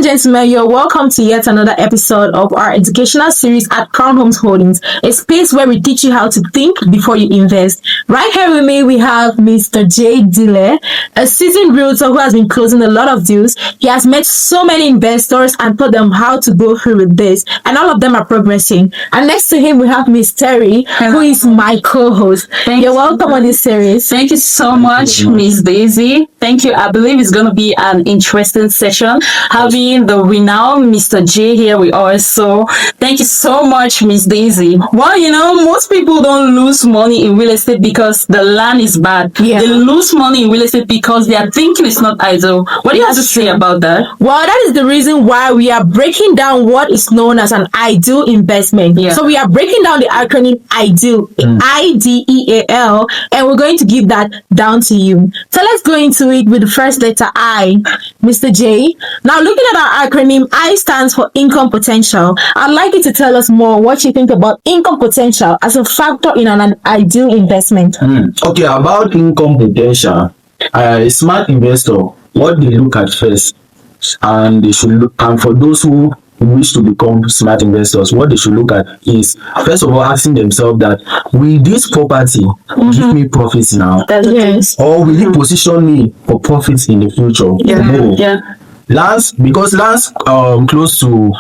gentlemen, you're welcome to yet another episode of our educational series at Crown Homes Holdings, a space where we teach you how to think before you invest. Right here with me, we have Mr. J. Dile, a seasoned realtor who has been closing a lot of deals. He has met so many investors and taught them how to go through with this, and all of them are progressing. And next to him, we have Miss Terry, who is my co-host. You're welcome on this series. Thank you so much, Miss Daisy. Thank you. I believe it's going to be an interesting session. Having the renowned Mr. J here with us. So thank you so much, Miss Daisy. Well, most people don't lose money in real estate because the land is bad. Yeah. They lose money in real estate because their thinking is not idle. What do you have to say about that? Well, that is the reason why we are breaking down what is known as an ideal investment. Yeah. So we are breaking down the acronym IDEAL, IDEAL, and we're going to give that down to you. So let's go into it with the first letter I, Mr. J. Now, looking at our acronym, I stands for income potential. I'd like you to tell us more what you think about income potential as a factor in an ideal investment. Okay, about income potential, a smart investor, what they look at first, and they should look, and for those who wish to become smart investors, what they should look at is first of all asking themselves that will this property give me profits now, Yes. or will it position me for profits in the future? No. Lands close to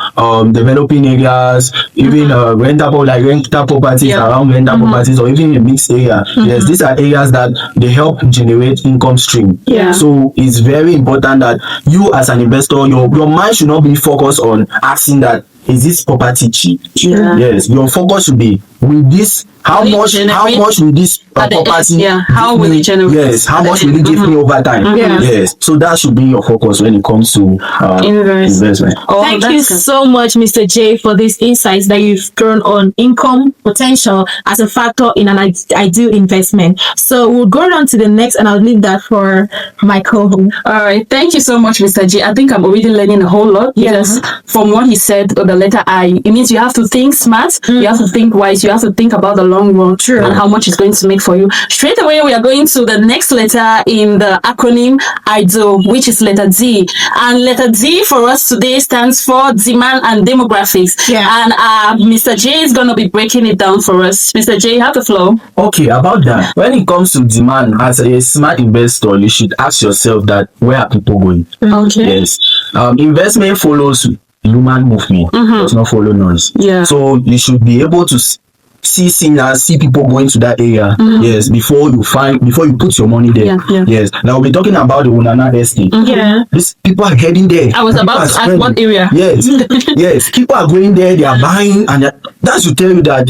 developing areas, even rental properties around rental properties, or even a mixed area. Yes, these are areas that they help generate income stream. So it's very important that you as an investor, your mind should not be focused on asking that is this property cheap? Yes, your focus should be with this. How much will this property? How will it generate? Yes, how much will it give me over time? Yes, so that should be your focus when it comes to investment. Thank you so much, Mr. J, for these insights that you've thrown on income potential as a factor in an ideal investment. So we'll go on to the next, and I'll leave that for my co-host. All right, thank you so much, Mr. J. I think I'm already learning a whole lot because from what he said, the letter I, it means you have to think smart, you have to think wise, you have to think about the long run and how much it's going to make for you. Straight away, we are going to the next letter in the acronym IDEAL, which is letter D. And letter D for us today stands for demand and demographics. And Mr. J is going to be breaking it down for us. Mr. J, you have the floor. Okay, about that. When it comes to demand, as a smart investor, you should ask yourself that where are people going? Okay. Yes. Investment follows human movement. Does not follow noise. So you should be able to see people going to that area. Yes, before you put your money there. Yes. Now we'll be talking about the Unana estate. These people are heading there. I was about to ask what area. Yes. Yes. People are going there, they are buying, and that should tell you that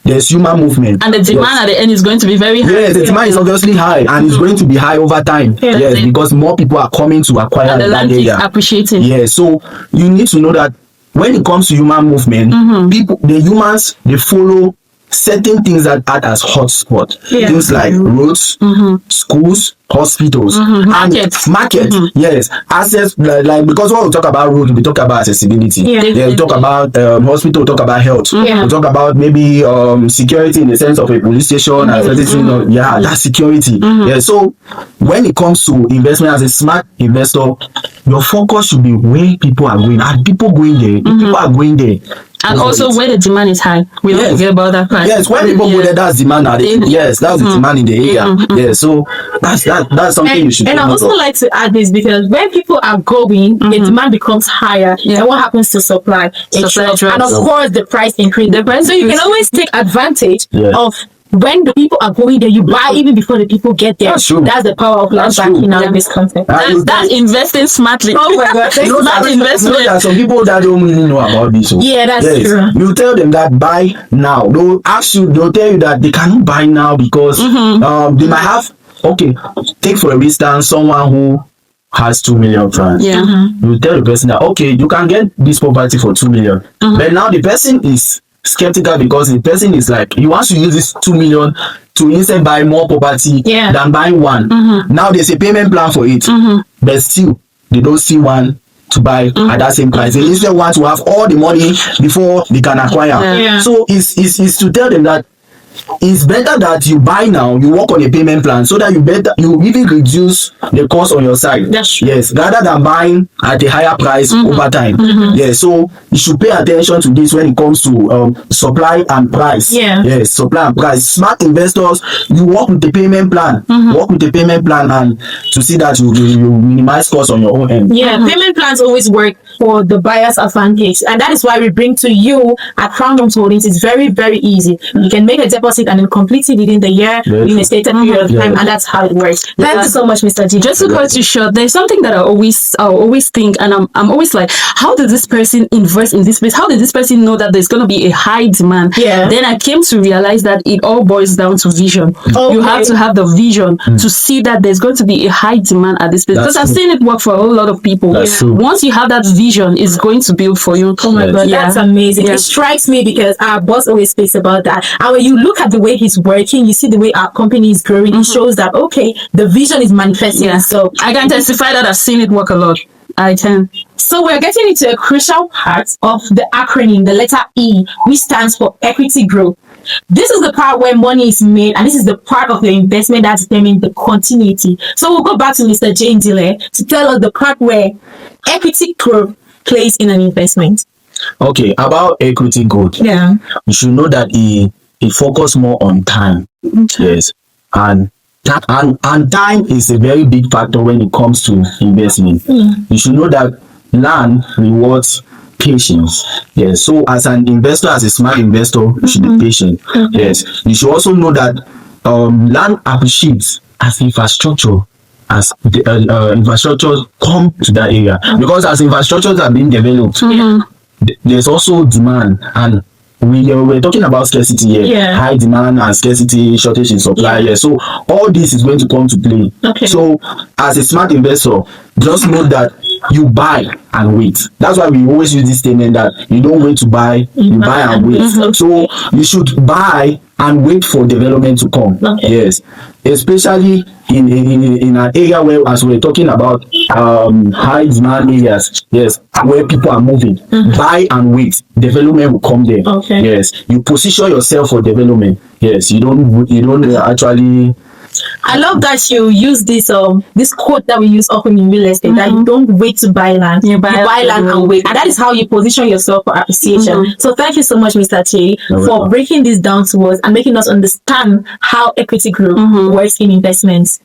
there's human movement. And the demand at the end is going to be very high. Yes, the demand is obviously high, and it's going to be high over time. Yes, because more people are coming to acquire and the that land area. is appreciating. Yes, so you need to know that when it comes to human movement, the humans, they follow certain things that act as hotspot. Things like roads, schools, hospitals, market. Yes, access, like because when we talk about road, we talk about accessibility. We talk about hospital, we talk about health. We talk about maybe security in the sense of a police station and everything. That's security. So when it comes to investment as a smart investor, your focus should be where people are going. Are people going there? If people are going there. And also where the demand is high. We don't forget about that part. Yes, when people go there, that's demand. Yes, that's the demand in the area. Yes, so that's something you should. And I also like to add this because when people are going, the demand becomes higher. And what happens to supply? And of course, the price increases. So you can always take advantage of when the people are going there, you buy even before the people get there. That's true. That's the power of land banking in this concept. That's investing smartly. Oh my God. Smart investment. There are some people that don't really know about this. That's true. You tell them that buy now. They'll tell you that they cannot buy now because they might have, take for instance someone who has 2 million francs. You tell the person that you can get this property for 2 million. But now the person is skeptical because the person is like, he wants to use this 2 million to instead buy more property than buying one. Now there's a payment plan for it, but still they don't see one to buy at that same price. They instead want to have all the money before they can acquire. So it's to tell them that it's better that you buy now, you work on a payment plan so that you even reduce the cost on your side. That's true. Yes, rather than buying at a higher price over time. Yeah, so you should pay attention to this when it comes to supply and price. Yeah. Yes, supply and price. Smart investors, you work with the payment plan. Work with the payment plan and to see that you minimize costs on your own end. Yeah, payment plans always work for the buyer's advantage, and that is why we bring to you at Crown Homes Holdings. It's very, very easy. You can make a deposit and then complete it within the year, in a stated period of time, and that's how it works. Thank you so much, Mr. G. Just to cut you short, there's something that I always think, and I'm always like, how did this person invest in this place? How did this person know that there's going to be a high demand? Yeah. Then I came to realize that it all boils down to vision. Okay. You have to have the vision to see that there's going to be a high demand at this place. That's Because I've true. seen it work for a whole lot of people. That's true. Once you have that vision, it's going to build for you. Oh my God, Yeah. that's amazing. Yeah. It strikes me because our boss always speaks about that. And when you look at the way he's working, you see the way our company is growing, it shows that, okay, the vision is manifesting. Yeah. So I can testify that I've seen it work a lot. I can. So we're getting into a crucial part of the acronym, the letter E, which stands for equity growth. This is the part where money is made, and this is the part of your investment that determines the continuity. So we'll go back to Mr. Jane Dile to tell us the part where equity growth plays in an investment. Okay, about equity growth. Yeah. You should know that it focus more on time. Yes, and time is a very big factor when it comes to investment. You should know that land rewards patience. Yes, so as an investor, as a smart investor, you should be patient. Yes, you should also know that land appreciates as infrastructure. As the infrastructure come to that area, because as infrastructures are being developed, there's also demand, and we're talking about scarcity here. Yeah. High demand and scarcity, shortage in supply. Yeah. So all this is going to come to play. Okay. So as a smart investor, just know that you buy and wait. That's why we always use this statement that you don't wait to buy, you buy and wait. So you should buy and wait for development to come. Okay. Yes, especially in an area where, as we're talking about, high demand areas. Yes, where people are moving. Buy and wait. Development will come there. Okay. Yes, you position yourself for development. Yes, you don't actually. I love that you use this quote that we use often in real estate, that you don't wait to buy land. You buy land and wait. And that is how you position yourself for appreciation. So thank you so much, Mr. Che, for breaking this down to us and making us understand how equity growth works in investments.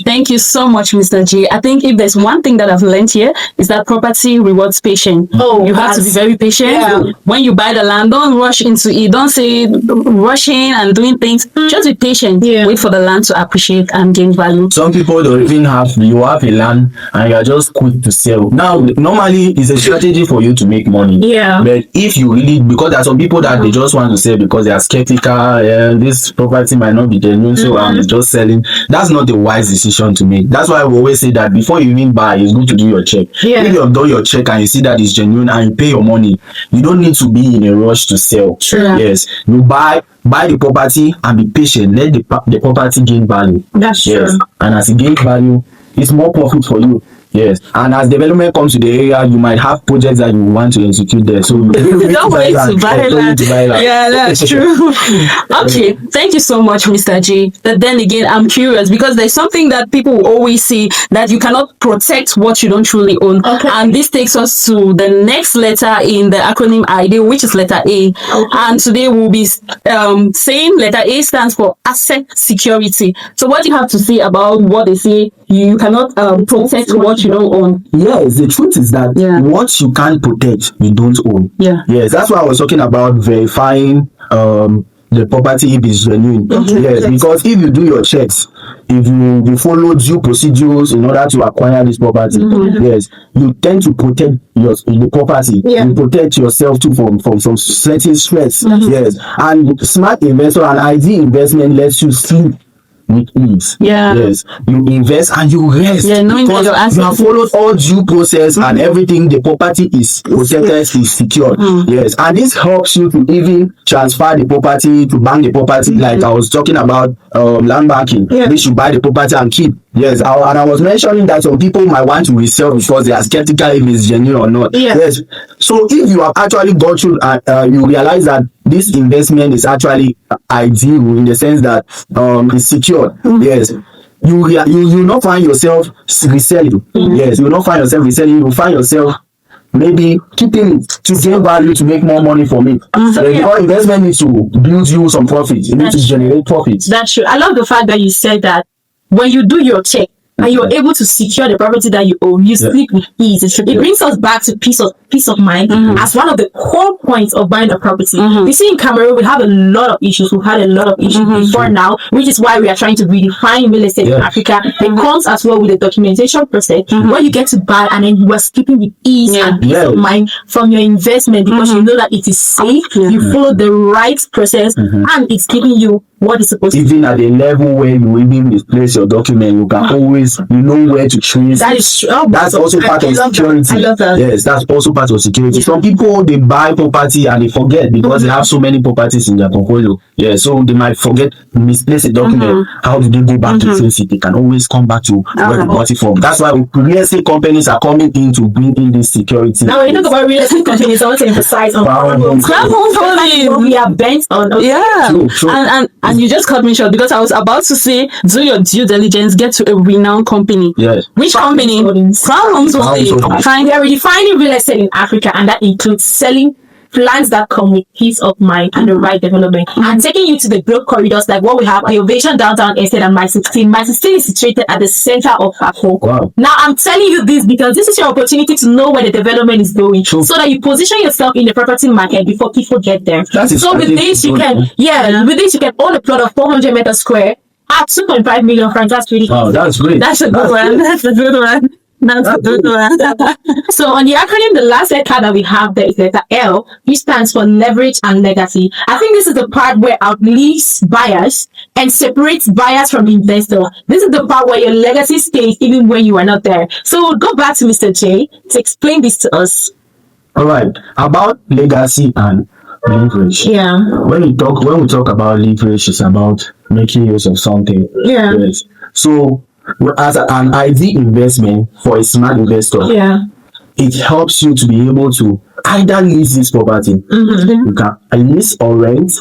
Thank you so much, Mr. G. I think if there's one thing that I've learned here is that property rewards patience. Oh, you have to be very patient. Yeah. When you buy the land, don't rush into it. Don't say rushing and doing things. Just be patient. Yeah. Wait for the land to appreciate and gain value. Some people don't even have a land and you're just quick to sell. Now, normally it's a strategy for you to make money. Yeah. But if you really, because there are some people that they just want to sell because they are skeptical, this property might not be genuine, so I'm just selling. That's not the wise decision to make. That's why we always say that before you even buy, it's good to do your check. Yeah. If you have done your check and you see that it's genuine and you pay your money, you don't need to be in a rush to sell. Sure. Yes, you buy the property and be patient. Let the property gain value. That's true. And as it gains value, it's more profit for you. Yes, and as development comes to the area, you might have projects that you want to execute there. So Don't wait to buy land. Yeah, that's true. Okay, thank you so much, Mr. G. But then again, I'm curious because there's something that people will always say, that you cannot protect what you don't truly own. Okay. And this takes us to the next letter in the acronym ID, which is letter A. Okay. And today we'll be saying letter A stands for asset security. So what do you have to say about what they say you cannot protect what you don't own? Yes, the truth is that what you can't protect, you don't own. Yeah. Yes, that's why I was talking about verifying the property if it's genuine. Yes, because if you do your checks, if you follow due procedures in order to acquire this property, yes, you tend to protect the property. You protect yourself too from some certain stress. Yes, and smart investor and ID investment lets you sleep with ease. Yes, you invest and you rest because you have followed all due process and everything. The property is protected, is secured. Yes, and this helps you to even transfer the property, to bank the property. Like I was talking about land banking, which you buy the property and keep. Yes, and I was mentioning that some people might want to resell because they are skeptical if it's genuine or not. Yeah. Yes. So if you have actually gone through, you realize that this investment is actually ideal in the sense that it's secure. Yes. You will not find yourself reselling. Yes, you will not find yourself reselling. You will find yourself maybe keeping it to gain value to make more money from it. So your investment needs to build you some profits. It needs to generate profits. That's true. I love the fact that you said that when you do your check and you're able to secure the property that you own, you sleep with ease. It brings us back to peace of mind as one of the core points of buying a property. You see, in Cameroon, we have a lot of issues. We've had a lot of issues before now, which is why we are trying to redefine real estate in Africa. It comes as well with the documentation process where you get to buy and then you are sleeping with ease and peace of mind from your investment because you know that it is safe, you follow the right process, and it's giving you what is supposed to be. Even at the level where you even misplace your document, you can always know where to trace. That is true. That's also part of security. I love that. Yes, that's also part of security. Some people, they buy property and they forget because they have so many properties in their portfolio. Yeah, so they might forget, misplace a document. How do they go back to trace it? They can always come back to where they bought it from. That's why real estate companies are coming in to bring in this security. Now, when you talk about real estate companies, I want to emphasize on what we are bent on. True. And you just cut me short because I was about to say, do your due diligence, get to a renowned company. Yes. Which company? Crown Homes Holdings. Fine. We are redefining real estate in Africa, and that includes selling plans that come with peace of mind and the right development, and taking you to the growth corridors like what we have, Innovation Downtown Estate and My 16. My 16 is situated at the center of Afo. Wow. Now, I'm telling you this because this is your opportunity to know where the development is going, so that you position yourself in the property market before people get there. So with this, you can, with this, you can own a plot of 400 meters square at 2.5 million francs. That's really wow, that's great. That's a good one. That's a good one. That's a good one. So on the acronym, the last letter that we have there is letter L, which stands for leverage and legacy. I think this is the part where outlives buyers and separates buyers from investors. This is the part where your legacy stays even when you are not there. So we'll go back to Mr. J to explain this to us. All right, about legacy and leverage. Yeah. When we talk about leverage, it's about making use of something. Yeah. Yes. So as an ideal investment for a smart investor, it helps you to be able to either lease this property, you can lease or rent,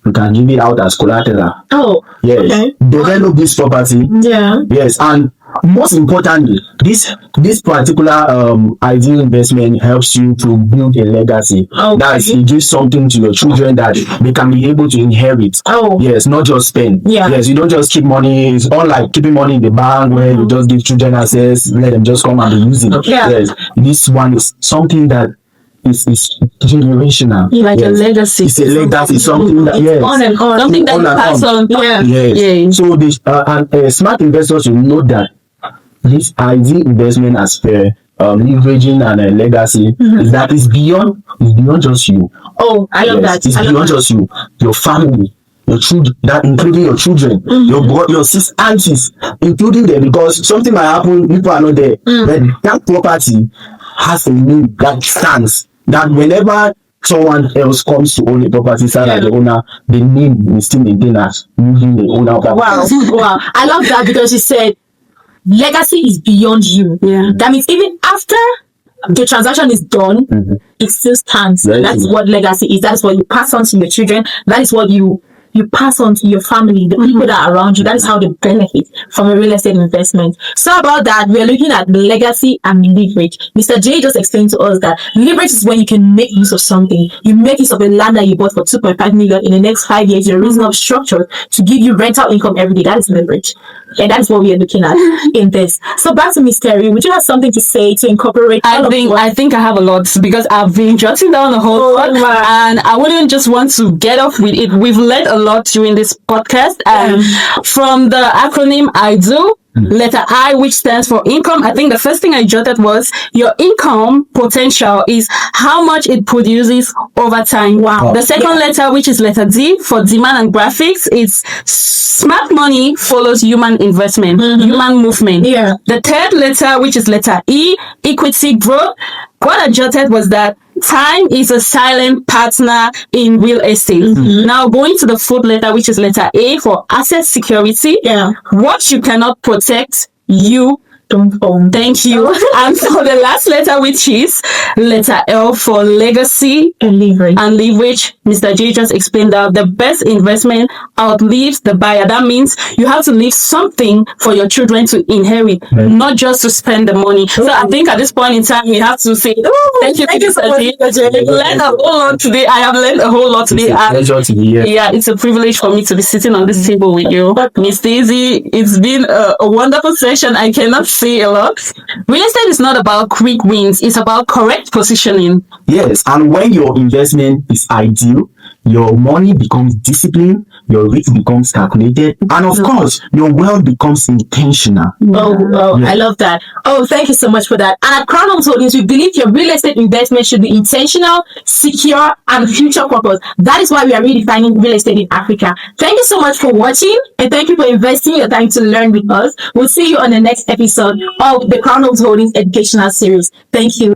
you can give it out as collateral. Oh, yes. Okay. Develop this property. Yeah. Yes, and most importantly, this particular ideal investment helps you to build a legacy. Okay. That's, it gives something to your children that they can be able to inherit. Oh. Yes, not just spend. Yeah. Yes, you don't just keep money. It's not like keeping money in the bank where you just give children access, let them just come and be using it. Yeah. Yes, this one is something that is generational. Like a legacy. It's a legacy, something that On and on. Something that you pass on. Yeah. Yes. Yeah. So this and smart investors will know that this ideal investment as per leveraging and legacy is that it's beyond just you. Oh, I love that. It's beyond just you, your family, your children, that including your children, your sis aunties, including them, because something might happen, people are not there. But that property has a name that stands. That whenever someone else comes to own a property, like the owner, the name is still maintained as using the owner of that property. Wow. I love that because you said legacy is beyond you. Yeah. That means even after the transaction is done, it still stands. That's what legacy is. That's what you pass on to your children. That is what you pass on to your family, the people that are around you. That is how they benefit from a real estate investment. So about that, we are looking at legacy and leverage. Mr. J just explained to us that leverage is when you can make use of something. You make use of a land that you bought for 2.5 million in the next 5 years. You're raising up structure to give you rental income every day. That is leverage. And that is what we are looking at in this. So back to Mr. Terry, would you have something to say to incorporate I think I have a lot because I've been jotting down a whole lot, and I wouldn't just want to get off with it. We've learned a lot during this podcast, and from the acronym I do, letter I, which stands for income, I think the first thing I jotted was your income potential is how much it produces over time. Wow. The second letter, which is letter D for demand and graphics, is smart money follows human investment, human movement. Yeah. The third letter, which is letter E, equity growth. What I jotted was that time is a silent partner in real estate. Now going to the fourth letter, which is letter A for asset security. Yeah. What you cannot protect, you Don't own. Thank you. And for the last letter, which is letter L for legacy And leverage. and leverage, Mr. J just explained that the best investment outlives the buyer. That means you have to leave something for your children to inherit, not just to spend the money. So I think at this point in time, we have to say, thank you, Mr. J. I've learned a whole lot today. I have learned a whole lot today. It's a pleasure to be here. Yeah, it's a privilege for me to be sitting on this table with you. Miss Daisy, it's been a wonderful session. I cannot say a lot. Real estate is not about quick wins. It's about correct positioning. Yes, and when your investment is ideal, your money becomes disciplined, your risk becomes calculated, and of course, your wealth becomes intentional. I love that. Oh, thank you so much for that. And at Crown Homes Holdings, we believe your real estate investment should be intentional, secure, and future purpose. That is why we are redefining real estate in Africa. Thank you so much for watching, and thank you for investing your time to learn with us. We'll see you on the next episode of the Crown Homes Holdings Educational Series. Thank you.